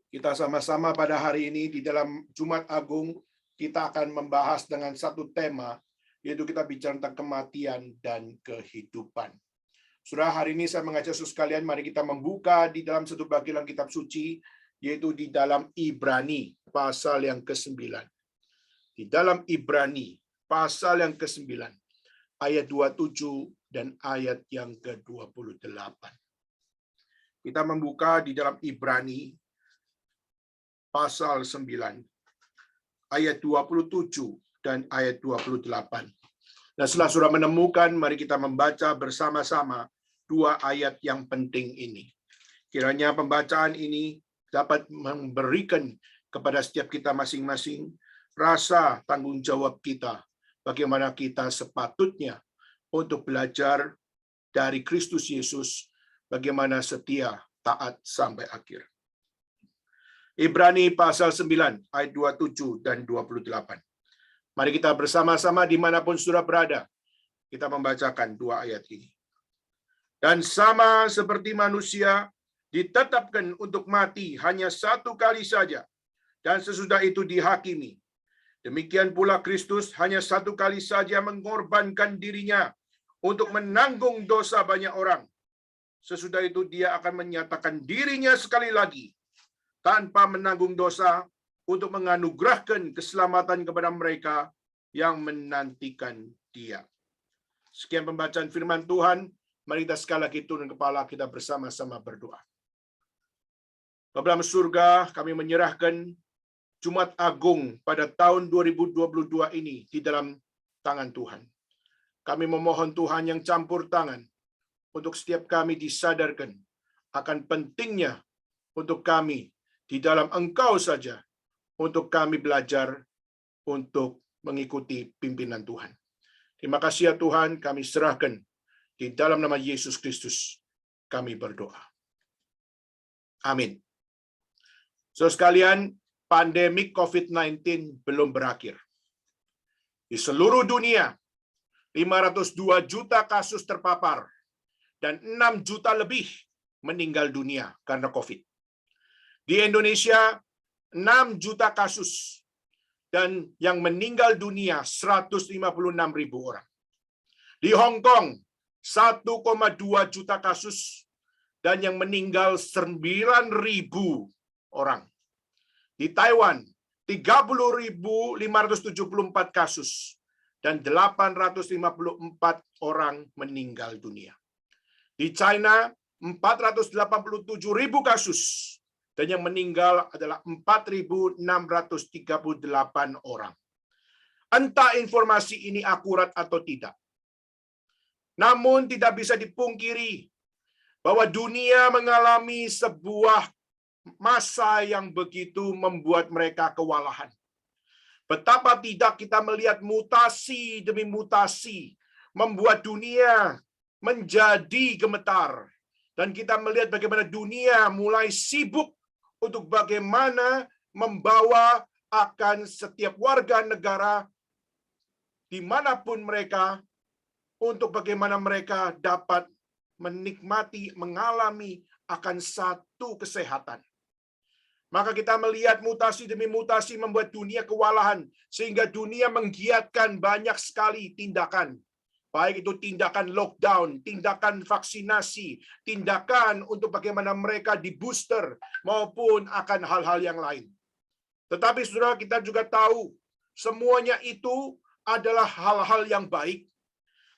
Kita sama-sama pada hari ini di dalam Jumat Agung, kita akan membahas dengan satu tema, yaitu kita bicara tentang kematian dan kehidupan. Saudara, hari ini saya mengajak saudara sekalian, mari kita membuka di dalam satu bagian kitab suci, yaitu di dalam Ibrani, pasal yang ke-9. Di dalam Ibrani, pasal yang ke-9, ayat 27 dan ayat yang ke-28. Kita membuka di dalam Ibrani, pasal 9, ayat 27 dan ayat 28. Dan setelah sudah menemukan, mari kita membaca bersama-sama dua ayat yang penting ini. Kiranya pembacaan ini dapat memberikan kepada setiap kita masing-masing rasa tanggung jawab kita, bagaimana kita sepatutnya untuk belajar dari Kristus Yesus, bagaimana setia, taat sampai akhir. Ibrani pasal 9, ayat 27 dan 28. Mari kita bersama-sama dimanapun saudara berada, kita membacakan dua ayat ini. Dan sama seperti manusia ditetapkan untuk mati hanya satu kali saja, dan sesudah itu dihakimi. Demikian pula Kristus hanya satu kali saja mengorbankan dirinya untuk menanggung dosa banyak orang. Sesudah itu dia akan menyatakan dirinya sekali lagi tanpa menanggung dosa untuk menganugerahkan keselamatan kepada mereka yang menantikan dia. Sekian pembacaan firman Tuhan. Mari kita sekali lagi turun kepala, kita bersama-sama berdoa. Bapa dalam surga, kami menyerahkan Jumat Agung pada tahun 2022 ini di dalam tangan Tuhan. Kami memohon Tuhan yang campur tangan untuk setiap kami disadarkan akan pentingnya untuk kami di dalam Engkau saja, untuk kami belajar untuk mengikuti pimpinan Tuhan. Terima kasih ya Tuhan, kami serahkan di dalam nama Yesus Kristus kami berdoa. Amin. Saudara sekalian, pandemik COVID-19 belum berakhir. Di seluruh dunia, 502 juta kasus terpapar dan 6 juta lebih meninggal dunia karena COVID. Di Indonesia, 6 juta kasus dan yang meninggal dunia 156.000 orang. Di Hong Kong, 1,2 juta kasus dan yang meninggal 9.000 orang. Di Taiwan, 30.574 kasus dan 854 orang meninggal dunia. Di China, 487.000 kasus dan yang meninggal adalah 4.638 orang. Entah informasi ini akurat atau tidak, namun tidak bisa dipungkiri bahwa dunia mengalami sebuah masa yang begitu membuat mereka kewalahan. Betapa tidak kita melihat mutasi demi mutasi membuat dunia menjadi gemetar. Dan kita melihat bagaimana dunia mulai sibuk untuk bagaimana membawa akan setiap warga negara dimanapun mereka, untuk bagaimana mereka dapat menikmati, mengalami akan satu kesehatan. Maka kita melihat mutasi demi mutasi membuat dunia kewalahan, sehingga dunia menggiatkan banyak sekali tindakan. Baik itu tindakan lockdown, tindakan vaksinasi, tindakan untuk bagaimana mereka di-booster, maupun akan hal-hal yang lain. Tetapi saudara, kita juga tahu, semuanya itu adalah hal-hal yang baik.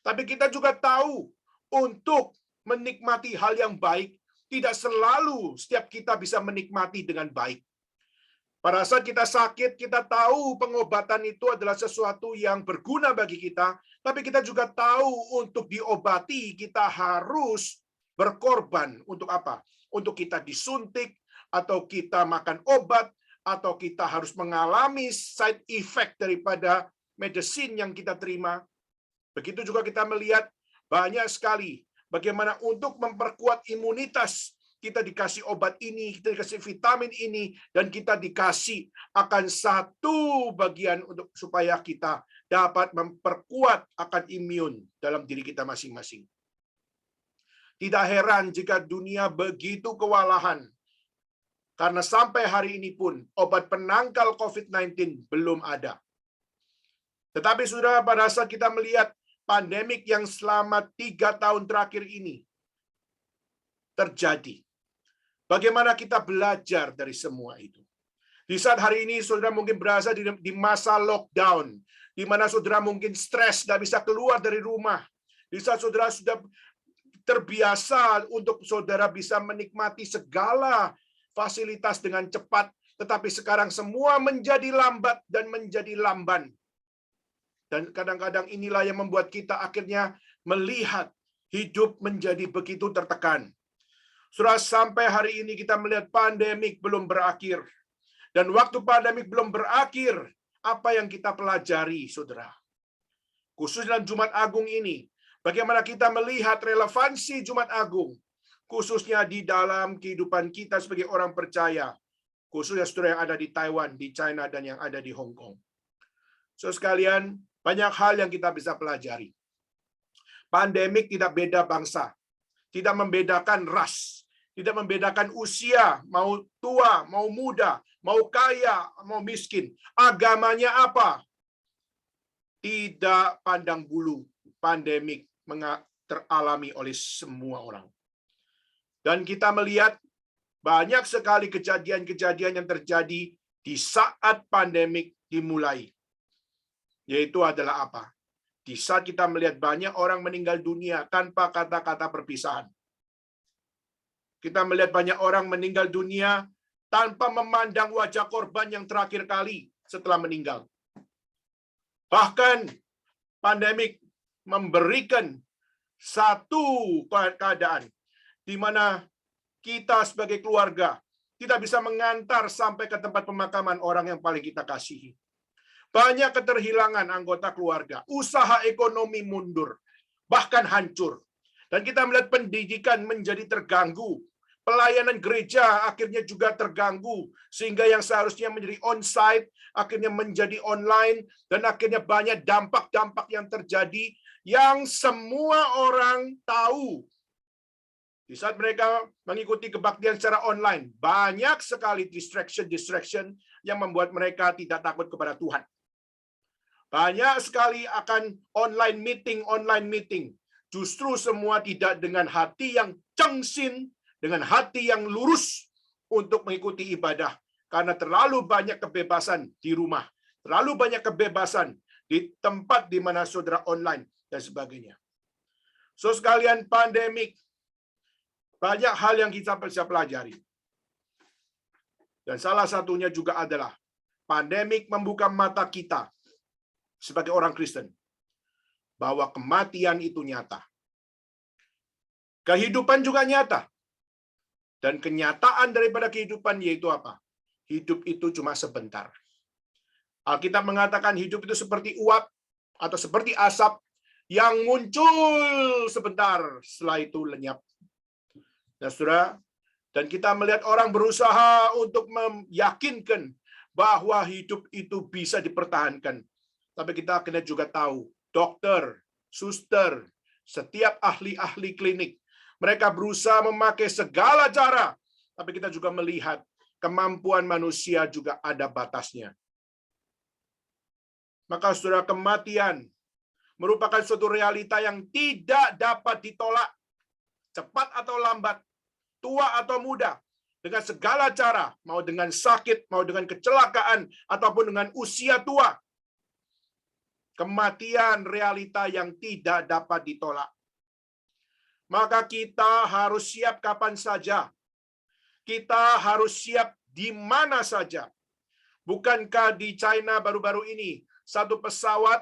Tapi kita juga tahu, untuk menikmati hal yang baik, tidak selalu setiap kita bisa menikmati dengan baik. Pada saat kita sakit, kita tahu pengobatan itu adalah sesuatu yang berguna bagi kita, tapi kita juga tahu untuk diobati kita harus berkorban. Untuk apa? Untuk kita disuntik, atau kita makan obat, atau kita harus mengalami side effect daripada medicine yang kita terima. Begitu juga kita melihat banyak sekali bagaimana untuk memperkuat imunitas, kita dikasih obat ini, kita dikasih vitamin ini, dan kita dikasih akan satu bagian untuk supaya kita dapat memperkuat akan imun dalam diri kita masing-masing. Tidak heran jika dunia begitu kewalahan Karena sampai hari ini pun obat penangkal COVID-19 belum ada. Tetapi saudara, pada saat kita melihat pandemik yang selama 3 tahun terakhir ini terjadi, bagaimana kita belajar dari semua itu? Di saat hari ini saudara mungkin berasa di masa lockdown, di mana saudara mungkin stres, tidak bisa keluar dari rumah. Di saat saudara sudah terbiasa untuk saudara bisa menikmati segala fasilitas dengan cepat, tetapi sekarang semua menjadi lambat dan menjadi lamban. Dan kadang-kadang inilah yang membuat kita akhirnya melihat hidup menjadi begitu tertekan. Saudara, sampai hari ini kita melihat pandemik belum berakhir. Dan waktu pandemik belum berakhir, apa yang kita pelajari, saudara? Khusus dalam Jumat Agung ini, bagaimana kita melihat relevansi Jumat Agung, khususnya di dalam kehidupan kita sebagai orang percaya, khususnya saudara yang ada di Taiwan, di China, dan yang ada di Hong Kong. So sekalian, banyak hal yang kita bisa pelajari. Pandemik tidak beda bangsa, tidak membedakan ras, tidak membedakan usia, mau tua, mau muda, mau kaya, mau miskin. Agamanya apa? Tidak pandang bulu. Pandemik teralami oleh semua orang. Dan kita melihat banyak sekali kejadian-kejadian yang terjadi di saat pandemik dimulai. Yaitu adalah apa? Di saat kita melihat banyak orang meninggal dunia tanpa kata-kata perpisahan. Kita melihat banyak orang meninggal dunia tanpa memandang wajah korban yang terakhir kali setelah meninggal. Bahkan pandemik memberikan satu keadaan di mana kita sebagai keluarga tidak bisa mengantar sampai ke tempat pemakaman orang yang paling kita kasihi. Banyak keterhilangan anggota keluarga, usaha ekonomi mundur, bahkan hancur. Dan kita melihat pendidikan menjadi terganggu. Pelayanan gereja akhirnya juga terganggu, sehingga yang seharusnya menjadi on-site akhirnya menjadi online, dan akhirnya banyak dampak-dampak yang terjadi yang semua orang tahu. Di saat mereka mengikuti kebaktian secara online, banyak sekali distraction yang membuat mereka tidak takut kepada Tuhan. Banyak sekali akan online meeting. Justru semua tidak dengan hati yang cengsin, dengan hati yang lurus untuk mengikuti ibadah. Karena terlalu banyak kebebasan di rumah. Terlalu banyak kebebasan di tempat di mana saudara online dan sebagainya. So sekalian, pandemik, banyak hal yang kita bisa pelajari. Dan salah satunya juga adalah pandemik membuka mata kita sebagai orang Kristen bahwa kematian itu nyata. Kehidupan juga nyata. Dan kenyataan daripada kehidupan yaitu apa? Hidup itu cuma sebentar. Alkitab mengatakan hidup itu seperti uap atau seperti asap yang muncul sebentar, setelah itu lenyap. Nah, saudara, dan kita melihat orang berusaha untuk meyakinkan bahwa hidup itu bisa dipertahankan. Tapi kita akhirnya juga tahu, dokter, suster, setiap ahli-ahli klinik, mereka berusaha memakai segala cara. Tapi kita juga melihat kemampuan manusia juga ada batasnya. Maka saudara, kematian merupakan suatu realita yang tidak dapat ditolak. Cepat atau lambat, tua atau muda, dengan segala cara, mau dengan sakit, mau dengan kecelakaan, ataupun dengan usia tua. Kematian realita yang tidak dapat ditolak. Maka kita harus siap kapan saja. Kita harus siap di mana saja. Bukankah di China baru-baru ini, satu pesawat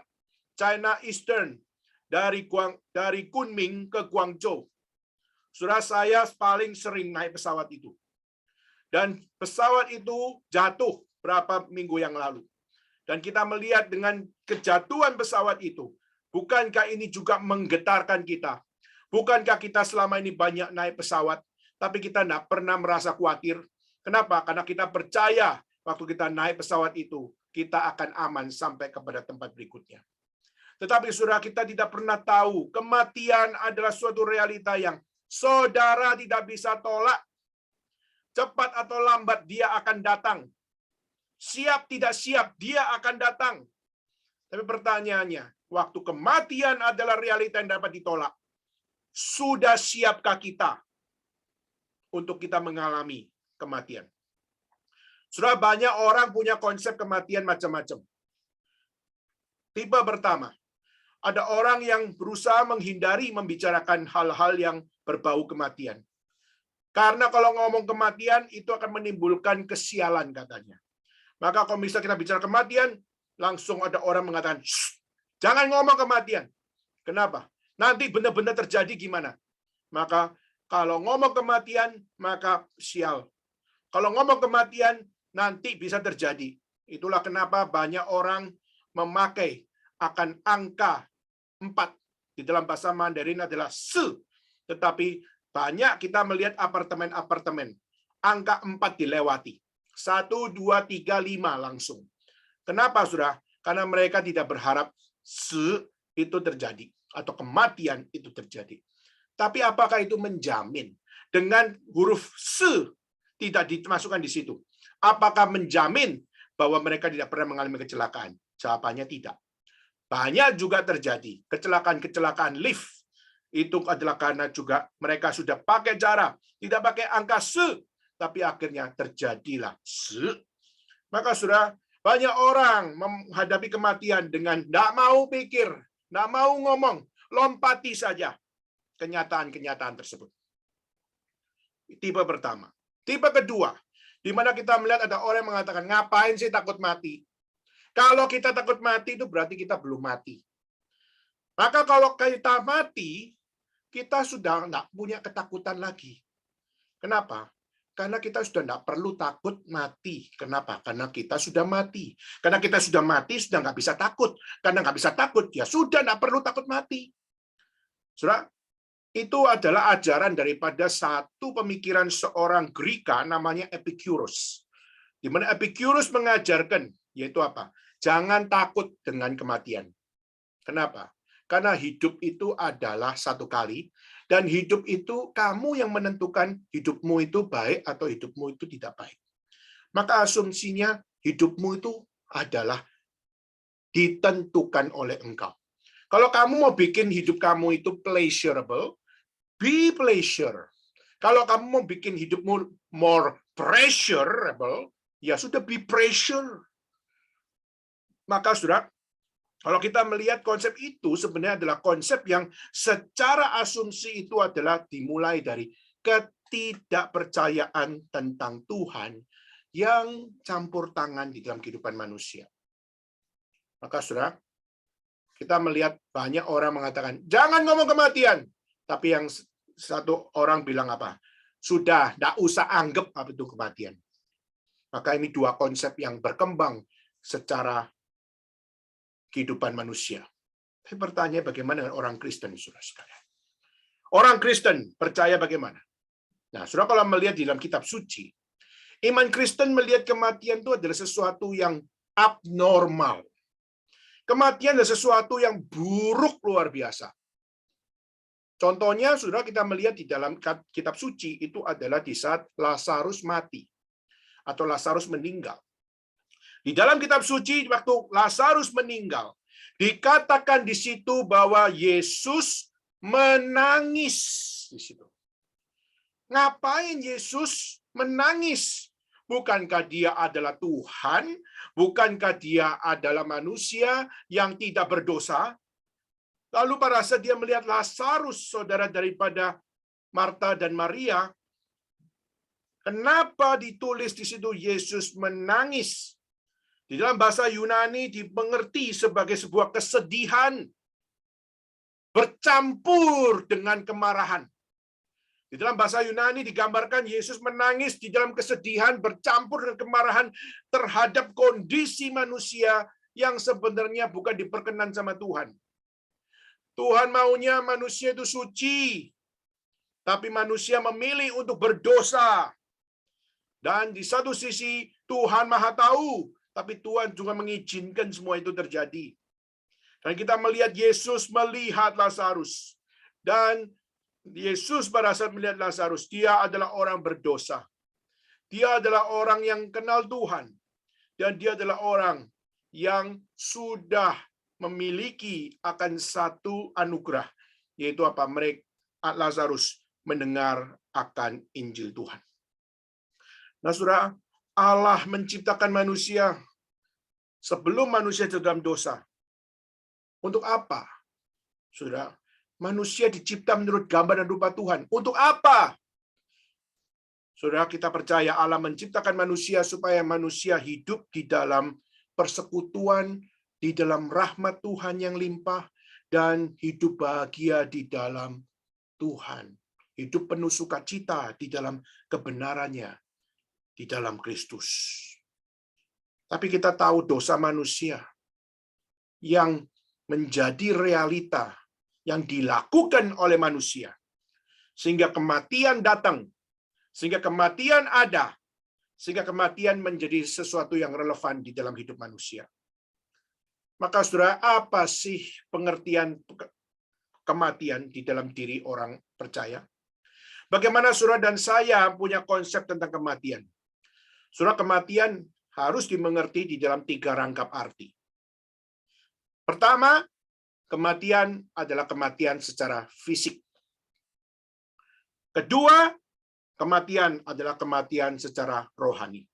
China Eastern dari Kunming ke Guangzhou. Saudara, saya paling sering naik pesawat itu. Dan pesawat itu jatuh berapa minggu yang lalu. Dan kita melihat dengan kejatuhan pesawat itu, bukankah ini juga menggetarkan kita? Bukankah kita selama ini banyak naik pesawat, tapi kita tidak pernah merasa khawatir? Kenapa? Karena kita percaya waktu kita naik pesawat itu, kita akan aman sampai kepada tempat berikutnya. Tetapi saudara, kita tidak pernah tahu kematian adalah suatu realita yang saudara tidak bisa tolak. Cepat atau lambat dia akan datang. Siap tidak siap, dia akan datang. Tapi pertanyaannya, waktu kematian adalah realita yang dapat ditolak. Sudah siapkah kita untuk kita mengalami kematian? Sudah banyak orang punya konsep kematian macam-macam. Tipe pertama, ada orang yang berusaha menghindari membicarakan hal-hal yang berbau kematian. Karena kalau ngomong kematian, itu akan menimbulkan kesialan katanya. Maka kalau misalnya kita bicara kematian, langsung ada orang mengatakan, jangan ngomong kematian. Kenapa? Nanti benar-benar terjadi gimana? Maka kalau ngomong kematian, maka sial. Kalau ngomong kematian, nanti bisa terjadi. Itulah kenapa banyak orang memakai akan angka 4. Di dalam bahasa Mandarin adalah se. Tetapi banyak kita melihat apartemen-apartemen. Angka 4 dilewati. 1, 2, 3, 5 langsung. Kenapa, Saudara? Karena mereka tidak berharap se itu terjadi. Atau kematian itu terjadi. Tapi apakah itu menjamin? Dengan huruf se tidak dimasukkan di situ. Apakah menjamin bahwa mereka tidak pernah mengalami kecelakaan? Jawabannya tidak. Banyak juga terjadi kecelakaan-kecelakaan lift. Itu adalah karena juga mereka sudah pakai cara, tidak pakai angka se, tapi akhirnya terjadilah se. Maka sudah banyak orang menghadapi kematian dengan tidak mau pikir, tidak mau ngomong, lompati saja kenyataan-kenyataan tersebut. Tipe pertama. Tipe kedua, di mana kita melihat ada orang yang mengatakan, ngapain sih takut mati? Kalau kita takut mati itu berarti kita belum mati. Maka kalau kita mati, kita sudah tidak punya ketakutan lagi. Kenapa? Karena kita sudah tidak perlu takut mati. Kenapa? Karena kita sudah mati. Karena kita sudah mati, sudah nggak bisa takut. Karena nggak bisa takut, ya sudah nggak perlu takut mati. Saudara, itu adalah ajaran daripada satu pemikiran seorang Greka namanya Epicurus. Di mana Epicurus mengajarkan, yaitu apa? Jangan takut dengan kematian. Kenapa? Karena hidup itu adalah satu kali, dan hidup itu kamu yang menentukan hidupmu itu baik atau hidupmu itu tidak baik. Maka asumsinya hidupmu itu adalah ditentukan oleh engkau. Kalau kamu mau bikin hidup kamu itu pleasurable, be pleasure. Kalau kamu mau bikin hidupmu more pressurable, ya sudah be pressure. Maka Saudara, kalau kita melihat konsep itu sebenarnya adalah konsep yang secara asumsi itu adalah dimulai dari ketidakpercayaan tentang Tuhan yang campur tangan di dalam kehidupan manusia. Maka Saudara, kita melihat banyak orang mengatakan, jangan ngomong kematian. Tapi yang satu orang bilang apa? Sudah, tidak usah anggap apa itu kematian. Maka ini dua konsep yang berkembang secara kehidupan manusia. Tapi pertanyaan bagaimana dengan orang Kristen, saudara sekalian? Orang Kristen percaya bagaimana? Nah, saudara kalau melihat di dalam kitab suci, iman Kristen melihat kematian itu adalah sesuatu yang abnormal. Kematian adalah sesuatu yang buruk luar biasa. Contohnya, saudara, kita melihat di dalam kitab suci itu adalah di saat Lazarus mati atau Lazarus meninggal. Di dalam kitab suci, waktu Lazarus meninggal, dikatakan di situ bahwa Yesus menangis di situ. Ngapain Yesus menangis? Bukankah dia adalah Tuhan? Bukankah dia adalah manusia yang tidak berdosa? Lalu pada saat dia melihat Lazarus, saudara daripada Marta dan Maria, kenapa ditulis di situ Yesus menangis? Di dalam bahasa Yunani dimengerti sebagai sebuah kesedihan bercampur dengan kemarahan. Di dalam bahasa Yunani digambarkan Yesus menangis di dalam kesedihan bercampur dengan kemarahan terhadap kondisi manusia yang sebenarnya bukan diperkenan sama Tuhan. Tuhan maunya manusia itu suci, tapi manusia memilih untuk berdosa. Dan di satu sisi Tuhan Maha Tahu, tapi Tuhan juga mengizinkan semua itu terjadi. Dan kita melihat Yesus melihat Lazarus. Dan Yesus pada saat melihat Lazarus, dia adalah orang berdosa. Dia adalah orang yang kenal Tuhan. Dan dia adalah orang yang sudah memiliki akan satu anugerah, yaitu apa? Mereka Lazarus mendengar akan Injil Tuhan. Nah, saudara, Allah menciptakan manusia sebelum manusia dalam dosa. Untuk apa? Saudara, manusia dicipta menurut gambar dan rupa Tuhan. Untuk apa? Saudara, kita percaya Allah menciptakan manusia supaya manusia hidup di dalam persekutuan, di dalam rahmat Tuhan yang limpah, dan hidup bahagia di dalam Tuhan. Hidup penuh sukacita di dalam kebenarannya, di dalam Kristus. Tapi kita tahu dosa manusia yang menjadi realita yang dilakukan oleh manusia. Sehingga kematian datang, sehingga kematian ada, sehingga kematian menjadi sesuatu yang relevan di dalam hidup manusia. Maka saudara, apa sih pengertian kematian di dalam diri orang percaya? Bagaimana saudara dan saya punya konsep tentang kematian? Saudara, kematian harus dimengerti di dalam 3 rangkap arti. Pertama, kematian adalah kematian secara fisik. Kedua, kematian adalah kematian secara rohani.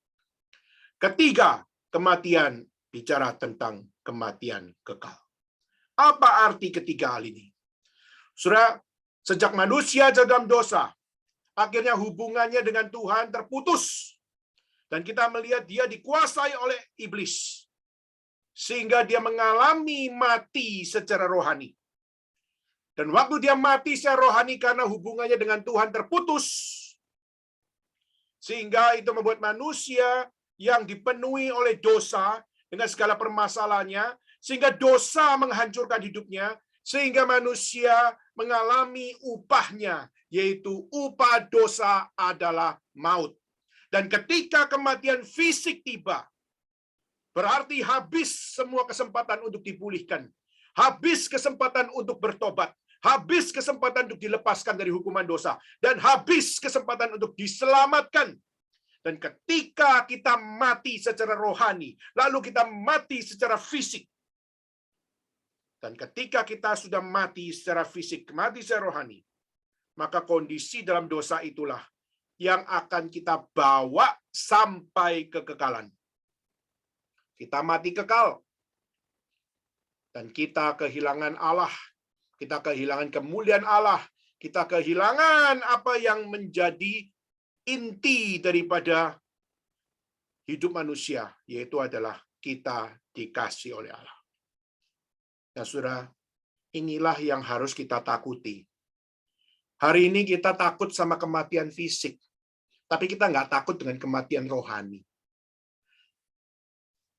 Ketiga, kematian bicara tentang kematian kekal. Apa arti ketiga hal ini? Saudara, sejak manusia dalam dosa, akhirnya hubungannya dengan Tuhan terputus. Dan kita melihat dia dikuasai oleh iblis. Sehingga dia mengalami mati secara rohani. Dan waktu dia mati secara rohani karena hubungannya dengan Tuhan terputus. Sehingga itu membuat manusia yang dipenuhi oleh dosa dengan segala permasalahannya. Sehingga dosa menghancurkan hidupnya. Sehingga manusia mengalami upahnya. Yaitu upah dosa adalah maut. Dan ketika kematian fisik tiba, berarti habis semua kesempatan untuk dipulihkan. Habis kesempatan untuk bertobat. Habis kesempatan untuk dilepaskan dari hukuman dosa. Dan habis kesempatan untuk diselamatkan. Dan ketika kita mati secara rohani, lalu kita mati secara fisik. Dan ketika kita sudah mati secara fisik, mati secara rohani, maka kondisi dalam dosa itulah yang akan kita bawa sampai kekekalan. Kita mati kekal. Dan kita kehilangan Allah. Kita kehilangan kemuliaan Allah. Kita kehilangan apa yang menjadi inti daripada hidup manusia, yaitu adalah kita dikasih oleh Allah. Nah, saudara, inilah yang harus kita takuti. Hari ini kita takut sama kematian fisik, tapi kita nggak takut dengan kematian rohani.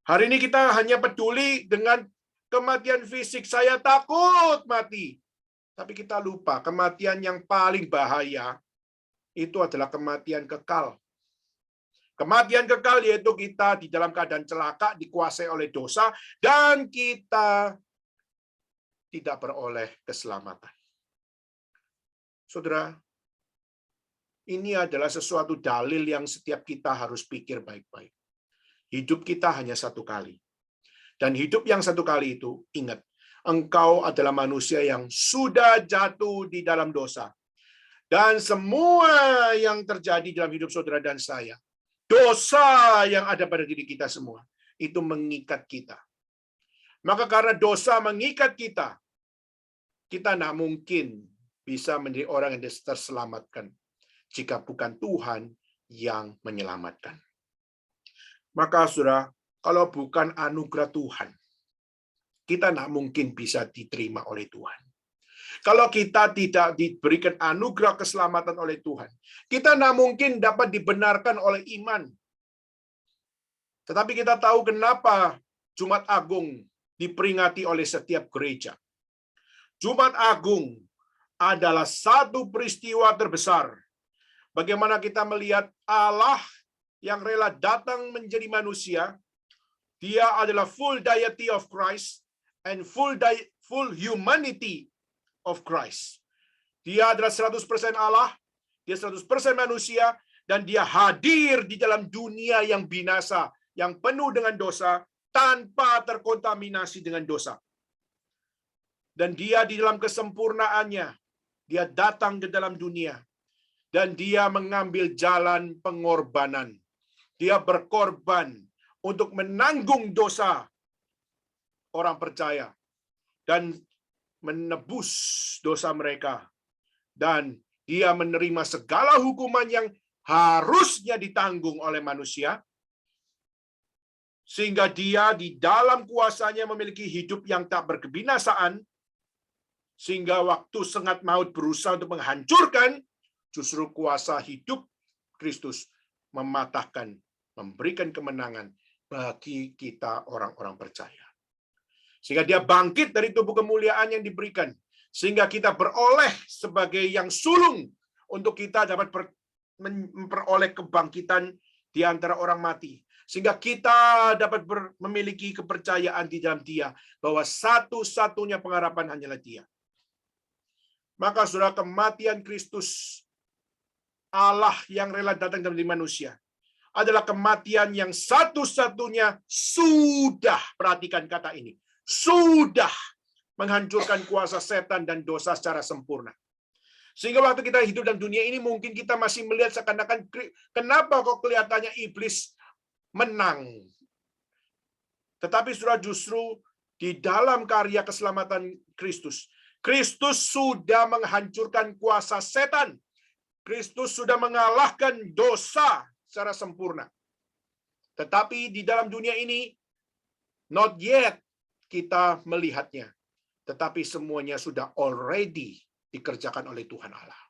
Hari ini kita hanya peduli dengan kematian fisik. Saya takut mati. Tapi kita lupa kematian yang paling bahaya itu adalah kematian kekal. Kematian kekal yaitu kita di dalam keadaan celaka, dikuasai oleh dosa, dan kita tidak beroleh keselamatan. Saudara, ini adalah sesuatu dalil yang setiap kita harus pikir baik-baik. Hidup kita hanya satu kali. Dan hidup yang satu kali itu, ingat, engkau adalah manusia yang sudah jatuh di dalam dosa. Dan semua yang terjadi dalam hidup saudara dan saya, dosa yang ada pada diri kita semua, itu mengikat kita. Maka karena dosa mengikat kita, kita tidak mungkin bisa menjadi orang yang terselamatkan jika bukan Tuhan yang menyelamatkan. Maka saudara, kalau bukan anugerah Tuhan, kita tidak mungkin bisa diterima oleh Tuhan. Kalau kita tidak diberikan anugerah keselamatan oleh Tuhan, kita tidak mungkin dapat dibenarkan oleh iman. Tetapi kita tahu kenapa Jumat Agung diperingati oleh setiap gereja. Jumat Agung adalah satu peristiwa terbesar. Bagaimana kita melihat Allah yang rela datang menjadi manusia. Dia adalah full deity of Christ and full humanity of Christ. Dia adalah 100% Allah, dia 100% manusia, dan dia hadir di dalam dunia yang binasa, yang penuh dengan dosa, tanpa terkontaminasi dengan dosa. Dan dia di dalam kesempurnaannya, dia datang ke dalam dunia, dan dia mengambil jalan pengorbanan. Dia berkorban untuk menanggung dosa orang percaya, dan menebus dosa mereka. Dan dia menerima segala hukuman yang harusnya ditanggung oleh manusia, sehingga dia di dalam kuasanya memiliki hidup yang tak berkebinasaan, sehingga waktu sengat maut berusaha untuk menghancurkan, justru kuasa hidup Kristus mematahkan, memberikan kemenangan bagi kita orang-orang percaya. Sehingga dia bangkit dari tubuh kemuliaan yang diberikan, sehingga kita beroleh sebagai yang sulung untuk kita dapat memperoleh kebangkitan di antara orang mati. Sehingga kita dapat memiliki kepercayaan di dalam Dia, bahwa satu-satunya pengharapan hanyalah Dia. Maka saudara, kematian Kristus, Allah yang rela datang dalam diri manusia, adalah kematian yang satu-satunya sudah, perhatikan kata ini, sudah menghancurkan kuasa setan dan dosa secara sempurna. Sehingga waktu kita hidup dalam dunia ini, mungkin kita masih melihat seakan-akan, kenapa kok kelihatannya iblis menang? Tetapi saudara, justru di dalam karya keselamatan Kristus, Kristus sudah menghancurkan kuasa setan. Kristus sudah mengalahkan dosa secara sempurna. Tetapi di dalam dunia ini, not yet kita melihatnya. Tetapi semuanya sudah already dikerjakan oleh Tuhan Allah.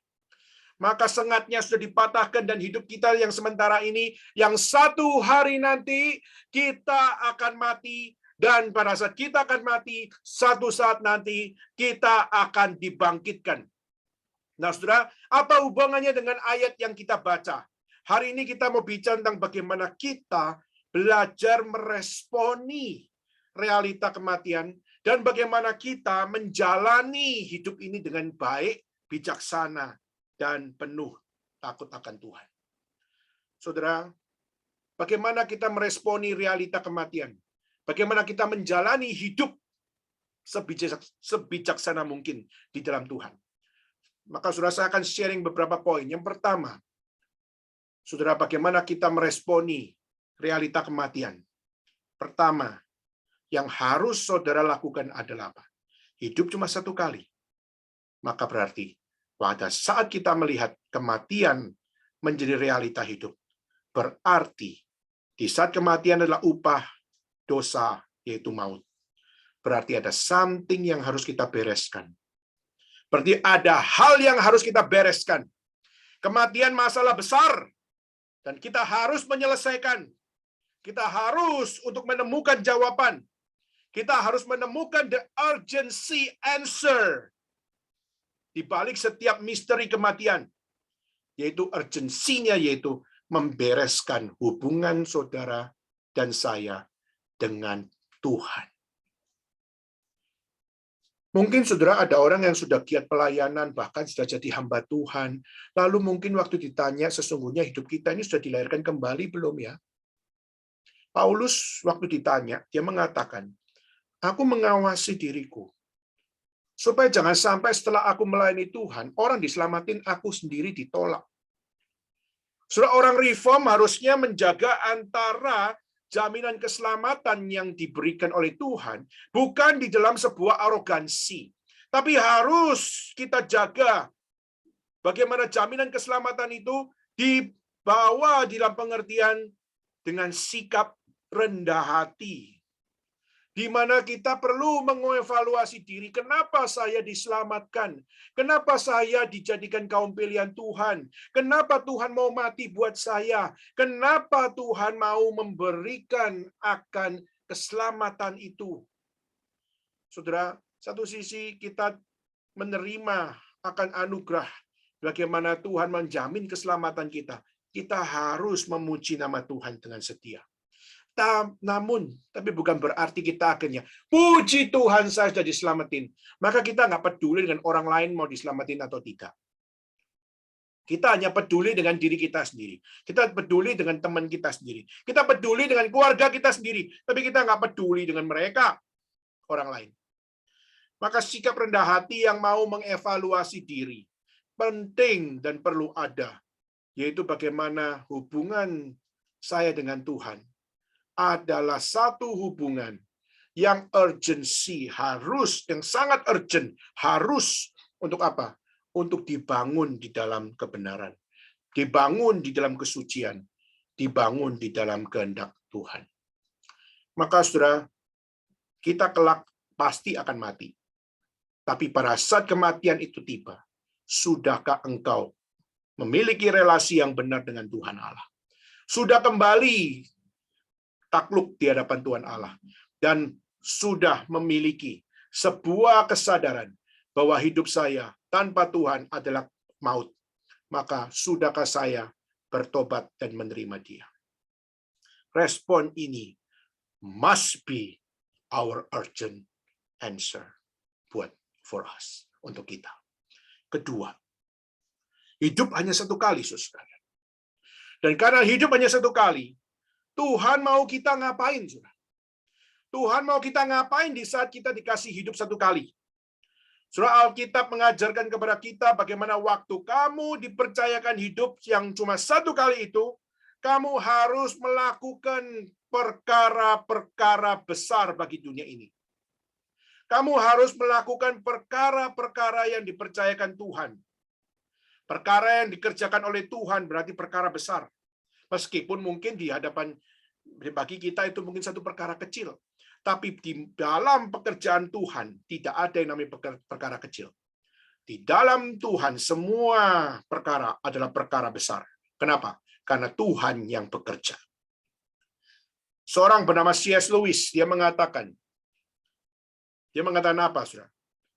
Maka sengatnya sudah dipatahkan, dan hidup kita yang sementara ini, yang satu hari nanti kita akan mati, dan pada saat kita akan mati, satu saat nanti kita akan dibangkitkan. Nah, saudara, apa hubungannya dengan ayat yang kita baca? Hari ini kita mau bicara tentang bagaimana kita belajar meresponi realita kematian, dan bagaimana kita menjalani hidup ini dengan baik, bijaksana, dan penuh takut akan Tuhan. Saudara, bagaimana kita meresponi realita kematian? Bagaimana kita menjalani hidup sebijaksana mungkin di dalam Tuhan? Maka saudara, saya akan sharing beberapa poin. Yang pertama, saudara, bagaimana kita meresponi realita kematian? Pertama, yang harus saudara lakukan adalah apa? Hidup cuma satu kali. Maka berarti pada saat kita melihat kematian menjadi realita hidup, berarti di saat kematian adalah upah dosa, yaitu maut. Berarti ada something yang harus kita bereskan. Berarti ada hal yang harus kita bereskan. Kematian masalah besar, dan kita harus menyelesaikan. Kita harus untuk menemukan jawaban. Kita harus menemukan the urgency answer di balik setiap misteri kematian, yaitu urgensinya, yaitu membereskan hubungan saudara dan saya dengan Tuhan. Mungkin saudara, ada orang yang sudah giat pelayanan, bahkan sudah jadi hamba Tuhan. Lalu mungkin waktu ditanya, sesungguhnya hidup kita ini sudah dilahirkan kembali belum ya? Paulus waktu ditanya, dia mengatakan, aku mengawasi diriku, supaya jangan sampai setelah aku melayani Tuhan, orang diselamatin, aku sendiri ditolak. Saudara, orang reform harusnya menjaga antara jaminan keselamatan yang diberikan oleh Tuhan, bukan di dalam sebuah arogansi, tapi harus kita jaga bagaimana jaminan keselamatan itu dibawa dalam pengertian dengan sikap rendah hati, di mana kita perlu mengevaluasi diri. Kenapa saya diselamatkan? Kenapa saya dijadikan kaum pilihan Tuhan? Kenapa Tuhan mau mati buat saya? Kenapa Tuhan mau memberikan akan keselamatan itu? Saudara, satu sisi kita menerima akan anugerah, bagaimana Tuhan menjamin keselamatan kita. Kita harus memuji nama Tuhan dengan setia. Namun, tapi bukan berarti kita akhirnya, puji Tuhan saya sudah diselamatin. Maka kita nggak peduli dengan orang lain mau diselamatin atau tidak. Kita hanya peduli dengan diri kita sendiri. Kita peduli dengan teman kita sendiri. Kita peduli dengan keluarga kita sendiri. Tapi kita nggak peduli dengan mereka, orang lain. Maka sikap rendah hati yang mau mengevaluasi diri penting dan perlu ada, yaitu bagaimana hubungan saya dengan Tuhan adalah satu hubungan yang urgency, yang sangat urgent, harus untuk apa? Untuk dibangun di dalam kebenaran, dibangun di dalam kesucian, dibangun di dalam kehendak Tuhan. Maka saudara, kita kelak pasti akan mati. Tapi pada saat kematian itu tiba, sudahkah engkau memiliki relasi yang benar dengan Tuhan Allah? Sudah kembali takluk di hadapan Tuhan Allah, dan sudah memiliki sebuah kesadaran bahwa hidup saya tanpa Tuhan adalah maut, maka sudahkah saya bertobat dan menerima Dia? Respon ini must be our urgent answer for us, untuk kita. Kedua, hidup hanya satu kali, saudara. Dan karena hidup hanya satu kali, Tuhan mau kita ngapain, saudara? Tuhan mau kita ngapain di saat kita dikasih hidup satu kali? Surah Alkitab mengajarkan kepada kita bagaimana waktu kamu dipercayakan hidup yang cuma satu kali itu, kamu harus melakukan perkara-perkara besar bagi dunia ini. Kamu harus melakukan perkara-perkara yang dipercayakan Tuhan. Perkara yang dikerjakan oleh Tuhan berarti perkara besar. Meskipun mungkin di hadapan bagi kita itu mungkin satu perkara kecil. Tapi di dalam pekerjaan Tuhan tidak ada yang namanya perkara kecil. Di dalam Tuhan semua perkara adalah perkara besar. Kenapa? Karena Tuhan yang bekerja. Seorang bernama C.S. Lewis, dia mengatakan apa, saudara?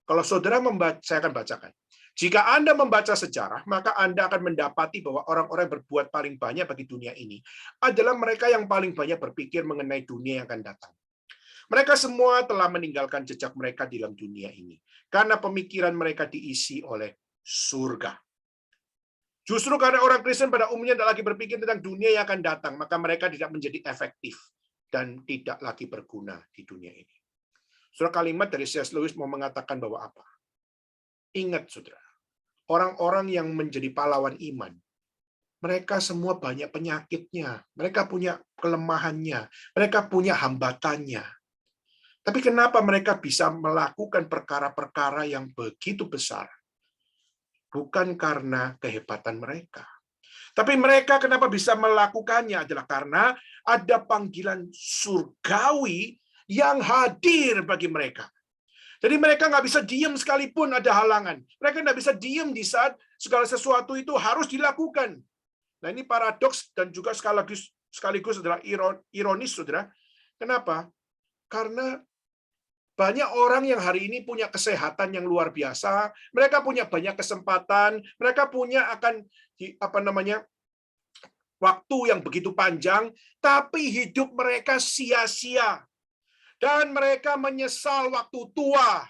Kalau saudara membaca, saya akan bacakan. Jika Anda membaca sejarah, maka Anda akan mendapati bahwa orang-orang yang berbuat paling banyak bagi dunia ini adalah mereka yang paling banyak berpikir mengenai dunia yang akan datang. Mereka semua telah meninggalkan jejak mereka di dalam dunia ini, karena pemikiran mereka diisi oleh surga. Justru karena orang Kristen pada umumnya tidak lagi berpikir tentang dunia yang akan datang, maka mereka tidak menjadi efektif dan tidak lagi berguna di dunia ini. Saudara, kalimat dari C.S. Lewis mau mengatakan bahwa apa? Ingat, saudara, orang-orang yang menjadi pahlawan iman, mereka semua banyak penyakitnya, mereka punya kelemahannya, mereka punya hambatannya. Tapi kenapa mereka bisa melakukan perkara-perkara yang begitu besar? Bukan karena kehebatan mereka. Tapi mereka kenapa bisa melakukannya adalah karena ada panggilan surgawi yang hadir bagi mereka. Jadi mereka nggak bisa diam sekalipun ada halangan. Mereka nggak bisa diam di saat segala sesuatu itu harus dilakukan. Nah, ini paradoks dan juga sekaligus adalah ironis, saudara. Kenapa? Karena banyak orang yang hari ini punya kesehatan yang luar biasa, mereka punya banyak kesempatan, mereka punya waktu yang begitu panjang, tapi hidup mereka sia-sia. Dan mereka menyesal waktu tua.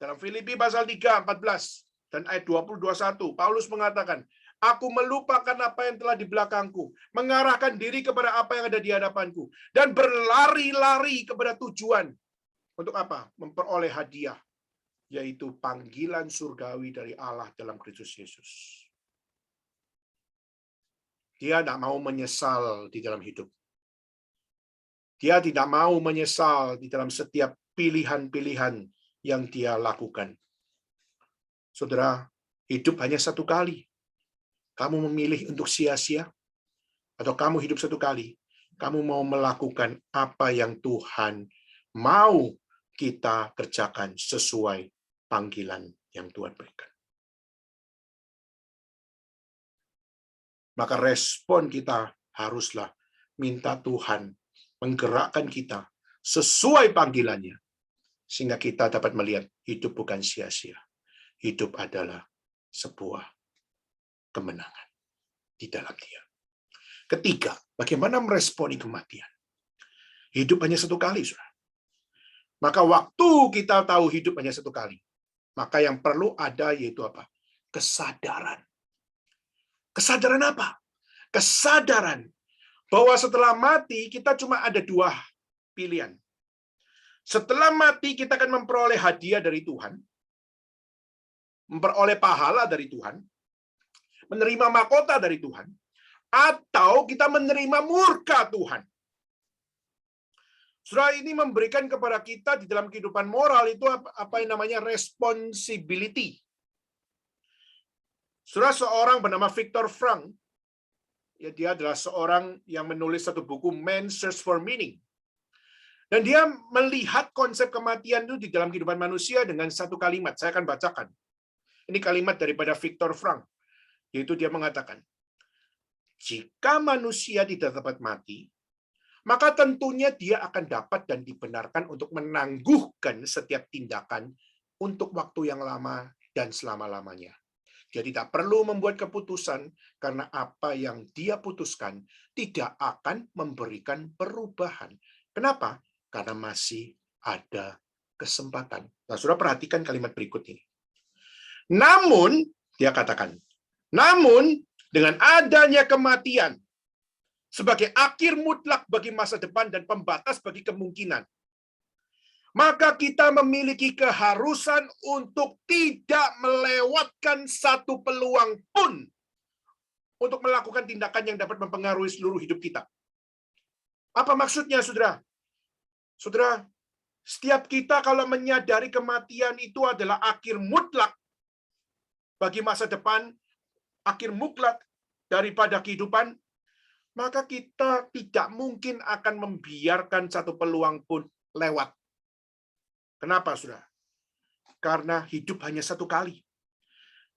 Dalam Filipi pasal 3:14 dan ayat 20-21, Paulus mengatakan, aku melupakan apa yang telah di belakangku, mengarahkan diri kepada apa yang ada di hadapanku, dan berlari-lari kepada tujuan. Untuk apa? Memperoleh hadiah, yaitu panggilan surgawi dari Allah dalam Kristus Yesus. Dia tidak mau menyesal di dalam hidup. Dia tidak mau menyesal di dalam setiap pilihan-pilihan yang dia lakukan. Saudara, hidup hanya satu kali. Kamu memilih untuk sia-sia? Atau kamu hidup satu kali? Kamu mau melakukan apa yang Tuhan mau kita kerjakan sesuai panggilan yang Tuhan berikan. Maka respon kita haruslah minta Tuhan menggerakkan kita sesuai panggilannya, sehingga kita dapat melihat hidup bukan sia-sia. Hidup adalah sebuah kemenangan di dalam Dia. Ketiga, bagaimana meresponi kematian? Hidup hanya satu kali, saudara. Maka waktu kita tahu hidup hanya satu kali, maka yang perlu ada yaitu apa? Kesadaran Kesadaran apa? Kesadaran bahwa setelah mati kita cuma ada dua pilihan. Setelah mati kita akan memperoleh hadiah dari Tuhan, memperoleh pahala dari Tuhan, menerima mahkota dari Tuhan, atau kita menerima murka Tuhan. Surah ini memberikan kepada kita di dalam kehidupan moral itu apa yang namanya responsibility. Surah seorang bernama Viktor Frankl, ya dia adalah seorang yang menulis satu buku Man's Search for Meaning. Dan dia melihat konsep kematian itu di dalam kehidupan manusia dengan satu kalimat. Saya akan bacakan. Ini kalimat daripada Viktor Frankl, yaitu dia mengatakan, jika manusia tidak dapat mati, maka tentunya dia akan dapat dan dibenarkan untuk menangguhkan setiap tindakan untuk waktu yang lama dan selama-lamanya. Dia tidak perlu membuat keputusan karena apa yang dia putuskan tidak akan memberikan perubahan. Kenapa? Karena masih ada kesempatan. Nah, saudara perhatikan kalimat berikut ini. Namun, dia katakan, namun dengan adanya kematian sebagai akhir mutlak bagi masa depan dan pembatas bagi kemungkinan, maka kita memiliki keharusan untuk tidak melewatkan satu peluang pun untuk melakukan tindakan yang dapat mempengaruhi seluruh hidup kita. Apa maksudnya, saudara? Saudara, setiap kita kalau menyadari kematian itu adalah akhir mutlak bagi masa depan, akhir mutlak daripada kehidupan, maka kita tidak mungkin akan membiarkan satu peluang pun lewat. Kenapa, saudara? Karena hidup hanya satu kali.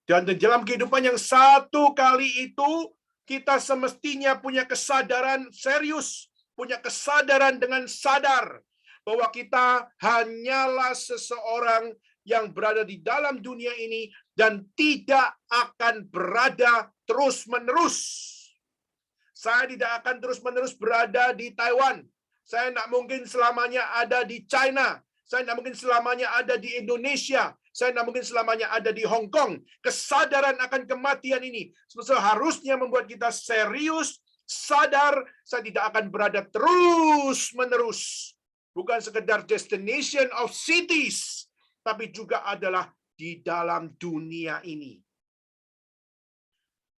Dan di dalam kehidupan yang satu kali itu, kita semestinya punya kesadaran serius, punya kesadaran dengan sadar bahwa kita hanyalah seseorang yang berada di dalam dunia ini dan tidak akan berada terus-menerus. Saya tidak akan terus-menerus berada di Taiwan. Saya tidak mungkin selamanya ada di China. Saya tidak mungkin selamanya ada di Indonesia. Saya tidak mungkin selamanya ada di Hong Kong. Kesadaran akan kematian ini seharusnya membuat kita serius, sadar, saya tidak akan berada terus-menerus. Bukan sekedar destination of cities, tapi juga adalah di dalam dunia ini.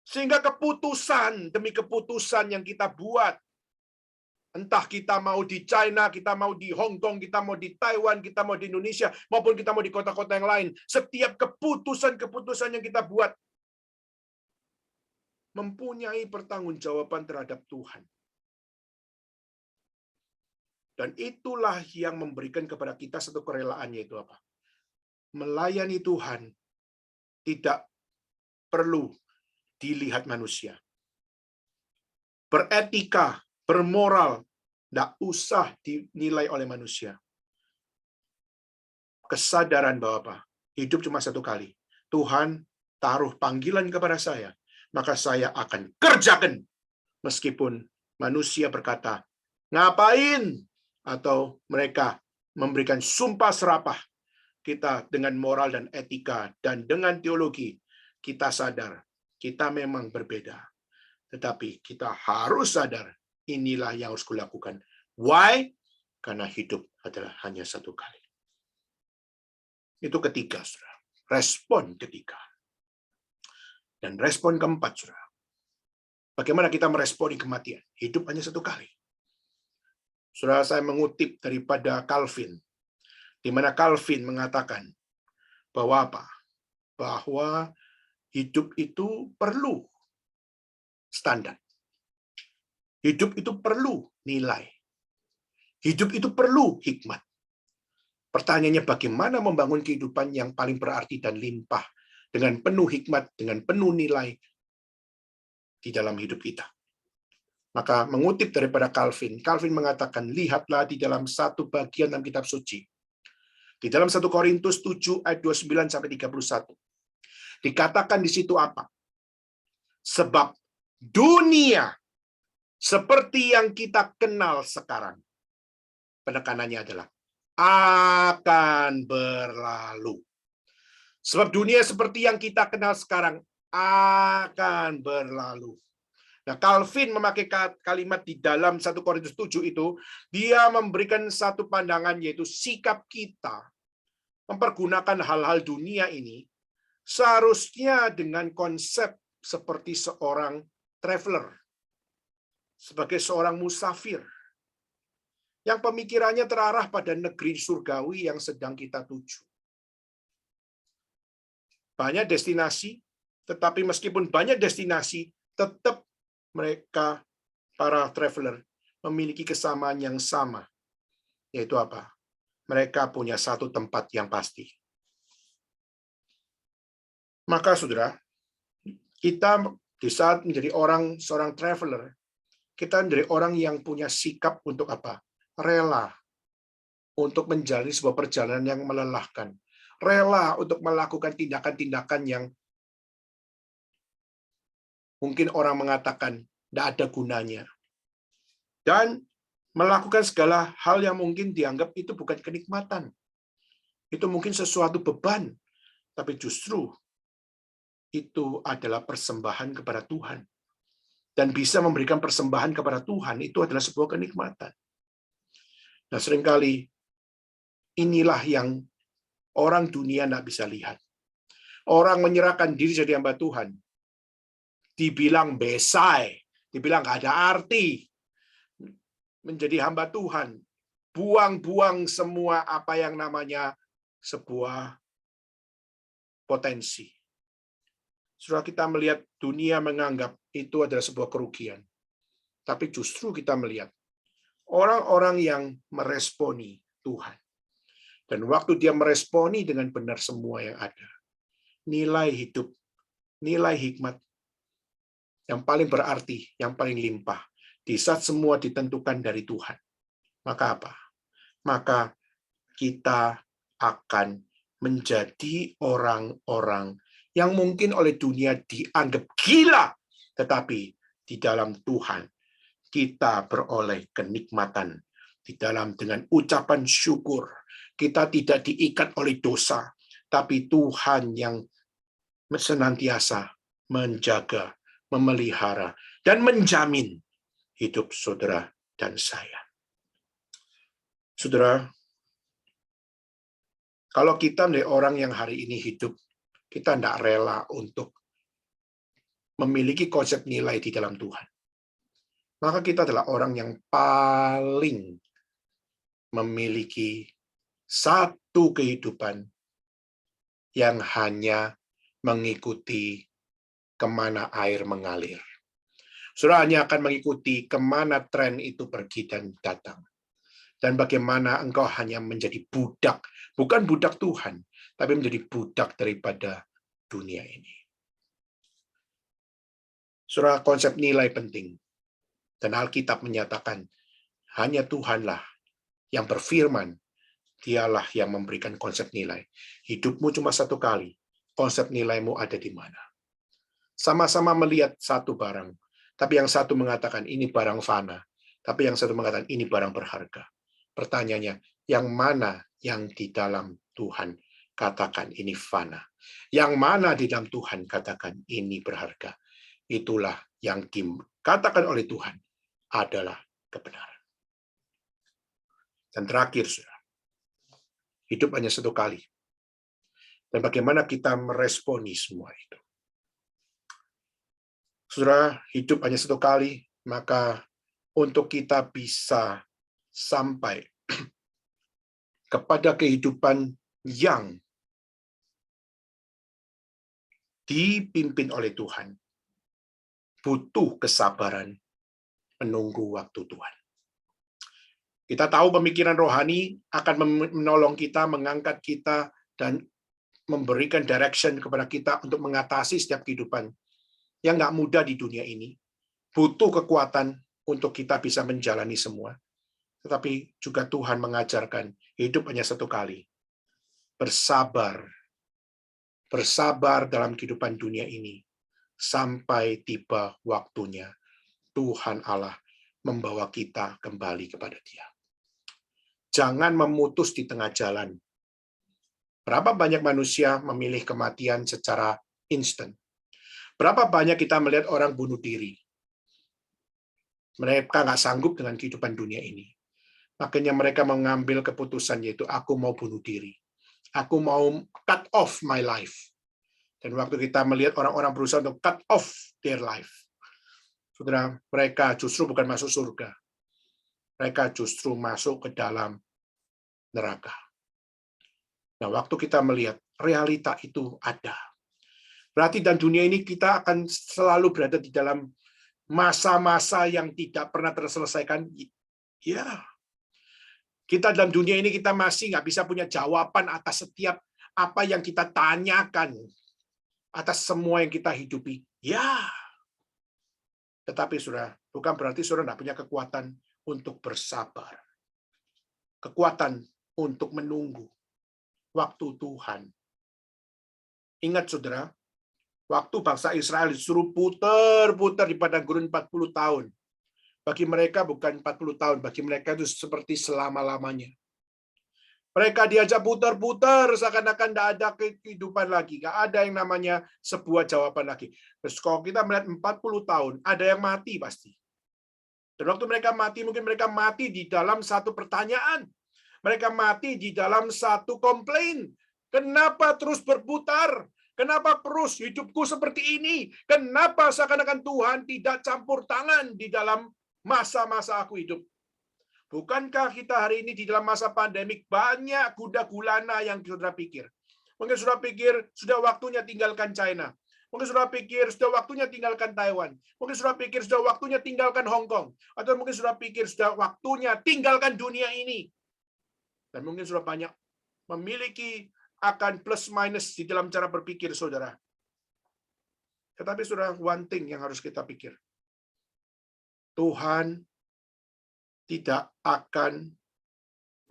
Sehingga keputusan demi keputusan yang kita buat, entah kita mau di China, kita mau di Hong Kong, kita mau di Taiwan, kita mau di Indonesia, maupun kita mau di kota-kota yang lain, setiap keputusan-keputusan yang kita buat mempunyai pertanggungjawaban terhadap Tuhan. Dan itulah yang memberikan kepada kita satu kerelaan, yaitu apa? Melayani Tuhan tidak perlu dilihat manusia. Beretika, bermoral, tidak usah dinilai oleh manusia. Kesadaran bahwa apa? Hidup cuma satu kali. Tuhan taruh panggilan kepada saya, maka saya akan kerjakan. Meskipun manusia berkata, ngapain? Atau mereka memberikan sumpah serapah. Kita dengan moral dan etika dan dengan teologi, kita sadar kita memang berbeda. Tetapi kita harus sadar, inilah yang harus kulakukan. Why? Karena hidup adalah hanya satu kali. Itu ketiga, saudara. Respon ketiga. Dan respon keempat, saudara. Bagaimana kita meresponi kematian? Hidup hanya satu kali. Saudara, saya mengutip daripada Calvin, di mana Calvin mengatakan bahwa apa? Bahwa hidup itu perlu standar. Hidup itu perlu nilai. Hidup itu perlu hikmat. Pertanyaannya bagaimana membangun kehidupan yang paling berarti dan limpah dengan penuh hikmat, dengan penuh nilai di dalam hidup kita. Maka mengutip daripada Calvin, Calvin mengatakan, lihatlah di dalam satu bagian dalam kitab suci. Di dalam 1 Korintus 7 ayat 29-31. Dikatakan di situ apa? Sebab dunia seperti yang kita kenal sekarang. Penekanannya adalah akan berlalu. Sebab dunia seperti yang kita kenal sekarang akan berlalu. Nah, Calvin memakai kalimat di dalam 1 Korintus 7 itu, dia memberikan satu pandangan, yaitu sikap kita mempergunakan hal-hal dunia ini seharusnya dengan konsep seperti seorang traveler, sebagai seorang musafir, yang pemikirannya terarah pada negeri surgawi yang sedang kita tuju. Banyak destinasi, tetapi meskipun banyak destinasi, tetap mereka, para traveler, memiliki kesamaan yang sama. Yaitu apa? Mereka punya satu tempat yang pasti. Maka, saudara, kita di saat menjadi seorang traveler, kita menjadi orang yang punya sikap untuk apa? Rela untuk menjalani sebuah perjalanan yang melelahkan. Rela untuk melakukan tindakan-tindakan yang mungkin orang mengatakan tidak ada gunanya. Dan melakukan segala hal yang mungkin dianggap itu bukan kenikmatan. Itu mungkin sesuatu beban. Tapi justru itu adalah persembahan kepada Tuhan. Dan bisa memberikan persembahan kepada Tuhan itu adalah sebuah kenikmatan. Nah, seringkali inilah yang orang dunia tidak bisa lihat. Orang menyerahkan diri jadi hamba Tuhan, dibilang besai, dibilang nggak ada arti. Menjadi hamba Tuhan, buang-buang semua apa yang namanya sebuah potensi. Setelah kita melihat dunia menganggap itu adalah sebuah kerugian. Tapi justru kita melihat orang-orang yang meresponi Tuhan. Dan waktu dia meresponi dengan benar semua yang ada, nilai hidup, nilai hikmat yang paling berarti, yang paling limpah, di saat semua ditentukan dari Tuhan. Maka apa? Maka kita akan menjadi orang-orang yang mungkin oleh dunia dianggap gila, tetapi di dalam Tuhan kita beroleh kenikmatan. Di dalam dengan ucapan syukur, kita tidak diikat oleh dosa, tapi Tuhan yang senantiasa menjaga, memelihara, dan menjamin hidup saudara dan saya. Saudara, kalau kita menjadi orang yang hari ini hidup, kita tidak rela untuk memiliki konsep nilai di dalam Tuhan. Maka kita adalah orang yang paling memiliki satu kehidupan yang hanya mengikuti kemana air mengalir. Saudara hanya akan mengikuti kemana tren itu pergi dan datang. Dan bagaimana engkau hanya menjadi budak, bukan budak Tuhan, tapi menjadi budak daripada dunia ini. Saudara, konsep nilai penting. Dan Alkitab menyatakan, hanya Tuhanlah yang berfirman, dialah yang memberikan konsep nilai. Hidupmu cuma satu kali, konsep nilaimu ada di mana. Sama-sama melihat satu barang, tapi yang satu mengatakan ini barang fana, tapi yang satu mengatakan ini barang berharga. Pertanyaannya, yang mana yang di dalam Tuhan katakan ini fana? Yang mana di dalam Tuhan katakan ini berharga? Itulah yang dikatakan oleh Tuhan adalah kebenaran. Dan terakhir, saudara, hidup hanya satu kali. Dan bagaimana kita meresponi semua itu? Saudara, hidup hanya satu kali, maka untuk kita bisa sampai kepada kehidupan yang dipimpin oleh Tuhan, butuh kesabaran menunggu waktu Tuhan. Kita tahu pemikiran rohani akan menolong kita, mengangkat kita, dan memberikan direction kepada kita untuk mengatasi setiap kehidupan yang nggak mudah di dunia ini. Butuh kekuatan untuk kita bisa menjalani semua. Tetapi juga Tuhan mengajarkan hidup hanya satu kali. Bersabar. Bersabar dalam kehidupan dunia ini. Sampai tiba waktunya Tuhan Allah membawa kita kembali kepada Dia. Jangan memutus di tengah jalan. Berapa banyak manusia memilih kematian secara instan. Berapa banyak kita melihat orang bunuh diri? Mereka nggak sanggup dengan kehidupan dunia ini. Makanya mereka mengambil keputusan, yaitu aku mau bunuh diri. Aku mau cut off my life. Dan waktu kita melihat orang-orang berusaha untuk cut off their life, saudara, mereka justru bukan masuk surga. Mereka justru masuk ke dalam neraka. Nah, waktu kita melihat realita itu ada. Berarti dalam dunia ini kita akan selalu berada di dalam masa-masa yang tidak pernah terselesaikan. Ya, kita dalam dunia ini kita masih nggak bisa punya jawaban atas setiap apa yang kita tanyakan, atas semua yang kita hidupi. Ya, tetapi saudara, bukan berarti saudara nggak punya kekuatan untuk bersabar. Kekuatan untuk menunggu waktu Tuhan. Ingat saudara, waktu bangsa Israel disuruh putar-putar di padang gurun 40 tahun. Bagi mereka bukan 40 tahun, bagi mereka itu seperti selama-lamanya. Mereka diajak putar-putar, seakan-akan tidak ada kehidupan lagi. Nggak ada yang namanya sebuah jawaban lagi. Terus kalau kita melihat 40 tahun, ada yang mati pasti. Dan waktu mereka mati, mungkin mereka mati di dalam satu pertanyaan. Mereka mati di dalam satu komplain. Kenapa terus berputar? Kenapa terus hidupku seperti ini? Kenapa seakan-akan Tuhan tidak campur tangan di dalam masa-masa aku hidup? Bukankah kita hari ini di dalam masa pandemik banyak kuda gulana yang saudara pikir? Mungkin saudara pikir sudah waktunya tinggalkan China. Mungkin saudara pikir sudah waktunya tinggalkan Taiwan. Mungkin saudara pikir sudah waktunya tinggalkan Hong Kong. Atau mungkin saudara pikir sudah waktunya tinggalkan dunia ini. Dan mungkin saudara banyak memiliki akan plus minus di dalam cara berpikir saudara. Tetapi saudara, one thing yang harus kita pikir. Tuhan tidak akan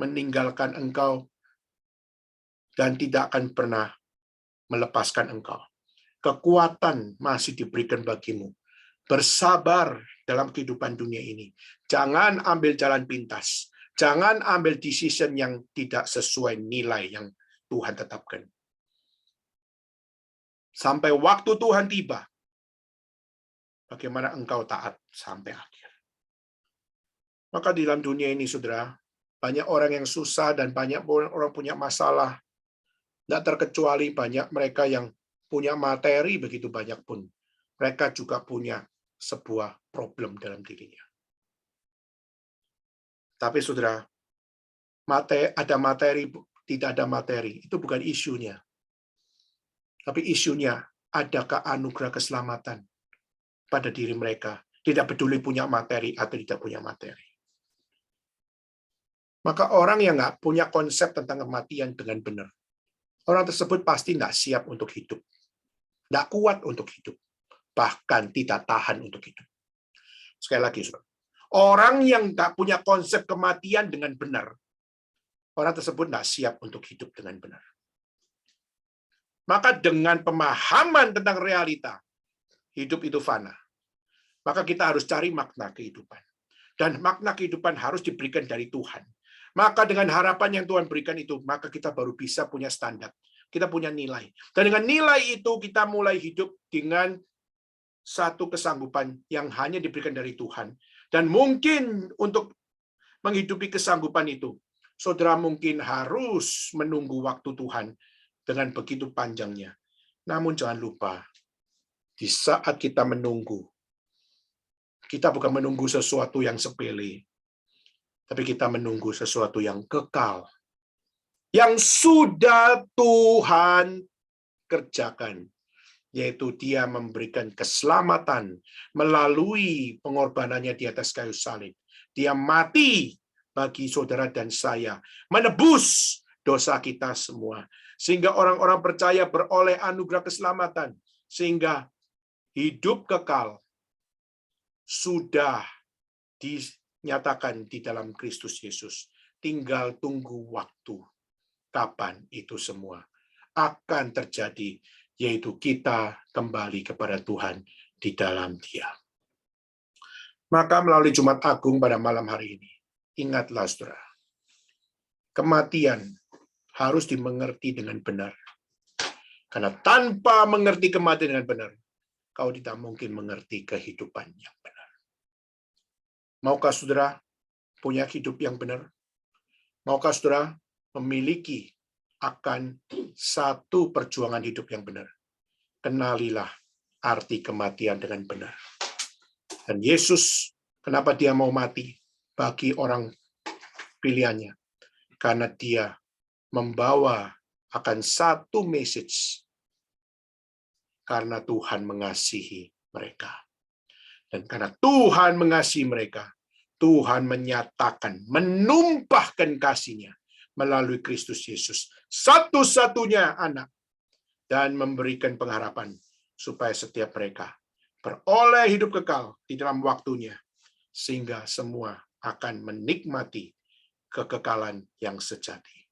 meninggalkan engkau dan tidak akan pernah melepaskan engkau. Kekuatan masih diberikan bagimu. Bersabar dalam kehidupan dunia ini. Jangan ambil jalan pintas. Jangan ambil decision yang tidak sesuai nilai yang Tuhan tetapkan. Sampai waktu Tuhan tiba, bagaimana engkau taat sampai akhir. Maka di dalam dunia ini, saudara, banyak orang yang susah dan banyak orang punya masalah. Tidak terkecuali banyak mereka yang punya materi begitu banyak pun. Mereka juga punya sebuah problem dalam dirinya. Tapi saudara, ada materi, tidak ada materi, itu bukan isunya. Tapi isunya, adakah anugerah keselamatan pada diri mereka? Tidak peduli punya materi atau tidak punya materi. Maka orang yang nggak punya konsep tentang kematian dengan benar, orang tersebut pasti nggak siap untuk hidup. Nggak kuat untuk hidup. Bahkan tidak tahan untuk hidup. Sekali lagi, saudara. Orang yang nggak punya konsep kematian dengan benar, orang tersebut nggak siap untuk hidup dengan benar. Maka dengan pemahaman tentang realita, hidup itu fana. Maka kita harus cari makna kehidupan. Dan makna kehidupan harus diberikan dari Tuhan. Maka dengan harapan yang Tuhan berikan itu, maka kita baru bisa punya standar. Kita punya nilai. Dan dengan nilai itu, kita mulai hidup dengan satu kesanggupan yang hanya diberikan dari Tuhan. Dan mungkin untuk menghidupi kesanggupan itu, saudara mungkin harus menunggu waktu Tuhan dengan begitu panjangnya. Namun jangan lupa, di saat kita menunggu, kita bukan menunggu sesuatu yang sepele, tapi kita menunggu sesuatu yang kekal, yang sudah Tuhan kerjakan, yaitu Dia memberikan keselamatan melalui pengorbanannya di atas kayu salib. Dia mati bagi saudara dan saya, menebus dosa kita semua, sehingga orang-orang percaya beroleh anugerah keselamatan, sehingga hidup kekal sudah dinyatakan di dalam Kristus Yesus. Tinggal tunggu waktu kapan itu semua akan terjadi, yaitu kita kembali kepada Tuhan di dalam Dia. Maka melalui Jumat Agung pada malam hari ini, ingatlah saudara, kematian harus dimengerti dengan benar. Karena tanpa mengerti kematian dengan benar, kau tidak mungkin mengerti kehidupan yang benar. Maukah saudara punya hidup yang benar? Maukah saudara memiliki akan satu perjuangan hidup yang benar? Kenalilah arti kematian dengan benar. Dan Yesus, kenapa dia mau mati bagi orang pilihannya? Karena dia membawa akan satu message. Karena Tuhan mengasihi mereka. Dan karena Tuhan mengasihi mereka, Tuhan menyatakan, menumpahkan kasih-Nya melalui Kristus Yesus, satu-satunya anak, dan memberikan pengharapan supaya setiap mereka beroleh hidup kekal di dalam waktunya, sehingga semua akan menikmati kekekalan yang sejati.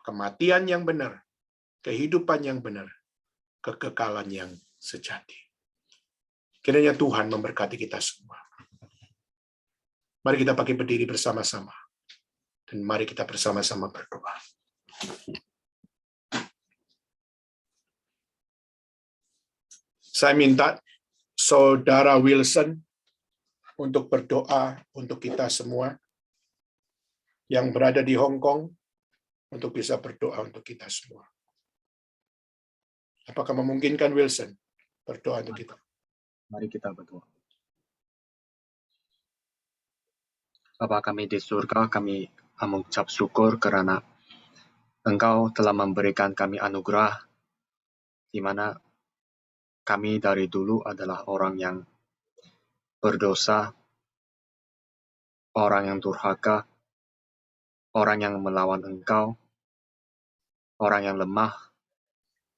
Kematian yang benar, kehidupan yang benar, kekekalan yang sejati. Kiranya Tuhan memberkati kita semua. Mari kita pakai berdiri bersama-sama. Dan mari kita bersama-sama berdoa. Saya minta Saudara Wilson untuk berdoa untuk kita semua yang berada di Hong Kong, untuk bisa berdoa untuk kita semua. Apakah memungkinkan Wilson berdoa untuk kita? Mari kita berdoa. Bapa kami di surga, kami mengucap syukur karena Engkau telah memberikan kami anugerah, di mana kami dari dulu adalah orang yang berdosa, orang yang durhaka, orang yang melawan Engkau, orang yang lemah,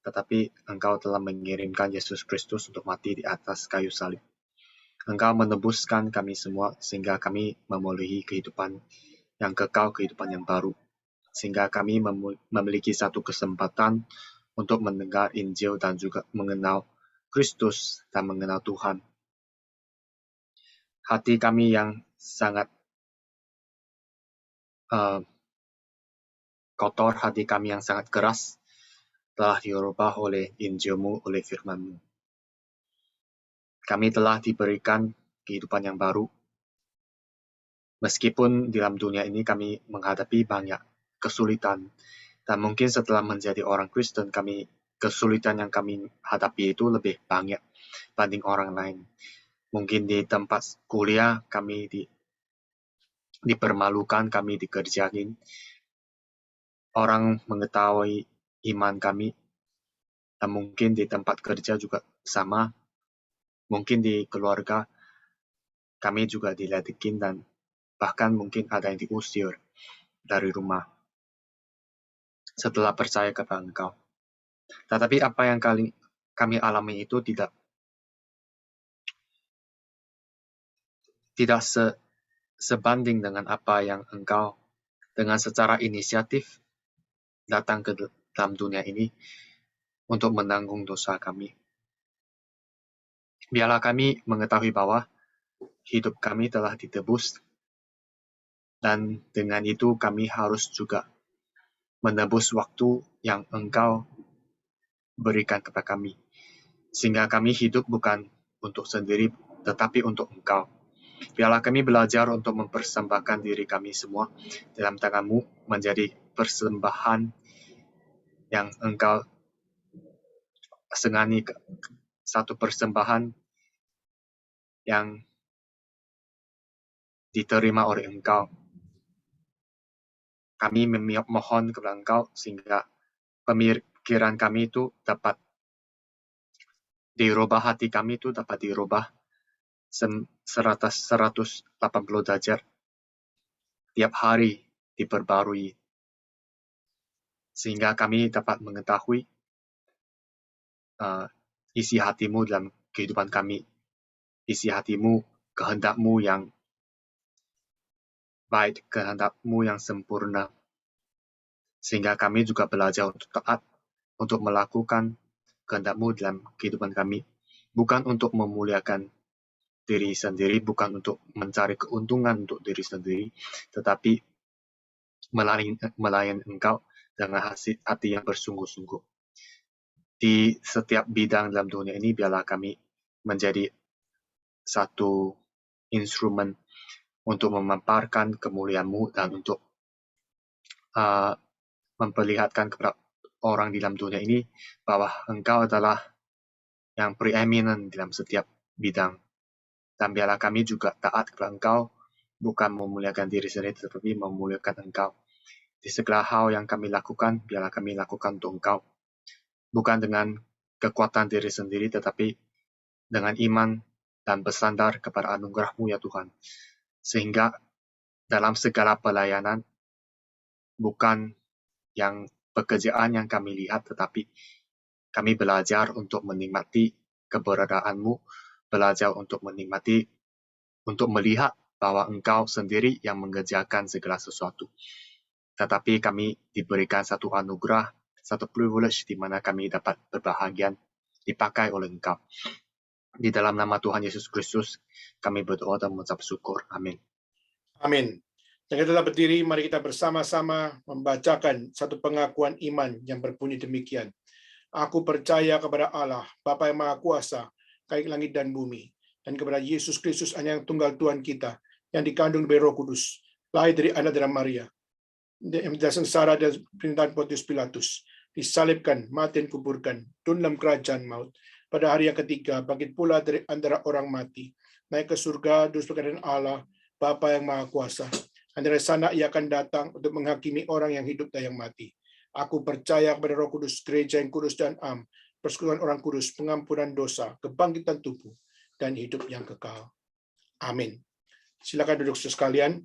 tetapi Engkau telah mengirimkan Yesus Kristus untuk mati di atas kayu salib. Engkau menebuskan kami semua sehingga kami memiliki kehidupan yang kekal, kehidupan yang baru. Sehingga kami memiliki satu kesempatan untuk mendengar Injil dan juga mengenal Kristus dan mengenal Tuhan. Hati kami yang sangat kotor, hati kami yang sangat keras, telah dirubah oleh Injil-Mu, oleh firman-Mu. Kami telah diberikan kehidupan yang baru. Meskipun dalam dunia ini kami menghadapi banyak kesulitan, dan mungkin setelah menjadi orang Kristen, kesulitan yang kami hadapi itu lebih banyak banding orang lain. Mungkin di tempat kuliah kami dipermalukan, kami dikerjain. Orang mengetahui iman kami, dan mungkin di tempat kerja juga sama. Mungkin di keluarga kami juga diledekin dan bahkan mungkin ada yang diusir dari rumah setelah percaya kepada Engkau. Tetapi apa yang kami alami itu tidak sebanding dengan apa yang Engkau dengan secara inisiatif datang ke dalam dunia ini untuk menanggung dosa kami. Biarlah kami mengetahui bahwa hidup kami telah ditebus, dan dengan itu kami harus juga menebus waktu yang Engkau berikan kepada kami. Sehingga kami hidup bukan untuk sendiri, tetapi untuk Engkau. Biarlah kami belajar untuk mempersembahkan diri kami semua dalam tangan-Mu menjadi persembahan yang Engkau sengani, satu persembahan yang diterima oleh Engkau. Kami memohon kepada Engkau sehingga pemikiran kami itu dapat dirubah, hati kami itu dapat dirubah 180 derajat, tiap hari diperbarui, sehingga kami dapat mengetahui isi hati-Mu dalam kehidupan kami, isi hati-Mu, kehendak-Mu yang baik, kehendak-Mu yang sempurna, sehingga kami juga belajar untuk taat, untuk melakukan kehendak-Mu dalam kehidupan kami, bukan untuk memuliakan diri sendiri, bukan untuk mencari keuntungan untuk diri sendiri, tetapi melayani Engkau dengan hati yang bersungguh-sungguh. Di setiap bidang dalam dunia ini, biarlah kami menjadi satu instrumen untuk memaparkan kemuliaan-Mu dan untuk memperlihatkan kepada orang di dalam dunia ini bahwa Engkau adalah yang preeminent dalam setiap bidang. Dan biarlah kami juga taat kepada Engkau, bukan memuliakan diri sendiri, tetapi memuliakan Engkau. Di segala hal yang kami lakukan, biarlah kami lakukan untuk Engkau. Bukan dengan kekuatan diri sendiri, tetapi dengan iman dan bersandar kepada anugerah-Mu ya Tuhan. Sehingga dalam segala pelayanan, bukan yang pekerjaan yang kami lihat, tetapi kami belajar untuk menikmati keberadaan-Mu, belajar untuk menikmati, untuk melihat bahwa Engkau sendiri yang mengerjakan segala sesuatu. Tetapi kami diberikan satu anugerah, satu privilege di mana kami dapat berbahagian dipakai oleh Engkau. Di dalam nama Tuhan Yesus Kristus, kami berdoa dan mengucap syukur. Amin. Amin. Dan kita telah berdiri, mari kita bersama-sama membacakan satu pengakuan iman yang berbunyi demikian. Aku percaya kepada Allah, Bapa yang Maha Kuasa, Kait langit dan bumi, dan kepada Yesus Kristus, Anak yang tunggal Tuhan kita, yang dikandung dari Roh Kudus, lahir dari anak darah Maria, yang tidak sengsara dan perintahan Pontius Pilatus, disalibkan, mati dan kuburkan, turun dalam kerajaan maut. Pada hari yang ketiga, bangkit pula dari antara orang mati, naik ke surga, duduk dengan Allah, Bapa yang Maha Kuasa. Dan dari sana ia akan datang untuk menghakimi orang yang hidup dan yang mati. Aku percaya kepada Roh Kudus, gereja yang kudus dan am, persekutuan orang kudus, pengampunan dosa, kebangkitan tubuh, dan hidup yang kekal. Amin. Silakan duduk sekalian.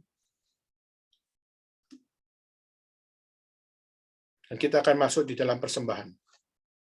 Dan kita akan masuk di dalam persembahan.